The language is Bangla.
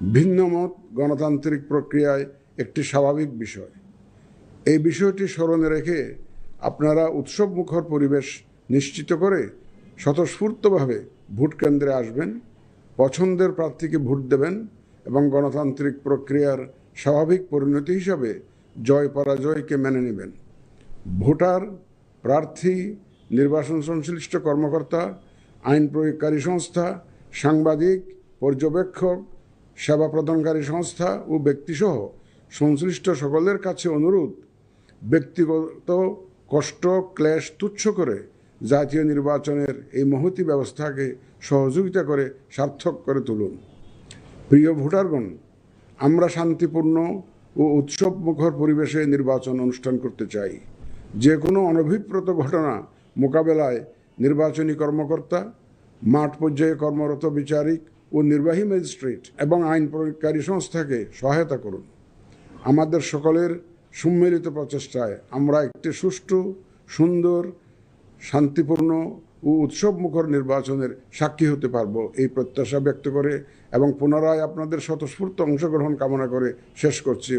ভিন্নমত গণতান্ত্রিক প্রক্রিয়ায় একটি স্বাভাবিক বিষয়। এই বিষয়টি স্মরণে রেখে আপনারা উৎসবমুখর পরিবেশ নিশ্চিত করে স্বতঃস্ফূর্তভাবে ভোট কেন্দ্রে আসবেন, পছন্দের প্রার্থীকে ভোট দেবেন এবং গণতান্ত্রিক প্রক্রিয়ার স্বাভাবিক পরিণতি হিসাবে জয় পরাজয়কে মেনে নেবেন। ভোটার, প্রার্থী, নির্বাচন সংশ্লিষ্ট কর্মকর্তা, আইন প্রয়োগকারী সংস্থা, সাংবাদিক, পর্যবেক্ষক, সেবা প্রদানকারী সংস্থা ও ব্যক্তিসহ সংশ্লিষ্ট সকলের কাছে অনুরোধ, ব্যক্তিগত কষ্ট ক্লেশ তুচ্ছ করে জাতীয় নির্বাচনের এই মহতী ব্যবস্থাকে সহযোগিতা করে সার্থক করে তুলুন। প্রিয় ভোটারগণ, আমরা শান্তিপূর্ণ ও উৎসবমুখর পরিবেশে নির্বাচন অনুষ্ঠান করতে চাই। যে কোনো অনভিপ্রেত ঘটনা মোকাবেলায় নির্বাচনী কর্মকর্তা, মাঠ পর্যায়ে কর্মরত বিচারিক ও নির্বাহী ম্যাজিস্ট্রেট এবং আইন প্রয়োগকারী সংস্থাকে সহায়তা করুন। আমাদের সকলের সম্মিলিত প্রচেষ্টায় আমরা একটি সুষ্ঠু, সুন্দর, শান্তিপূর্ণ ও উৎসবমুখর নির্বাচনের সাক্ষী হতে পারব এই প্রত্যাশা ব্যক্ত করে এবং পুনরায় আপনাদের স্বতঃস্ফূর্ত অংশগ্রহণ কামনা করে শেষ করছি।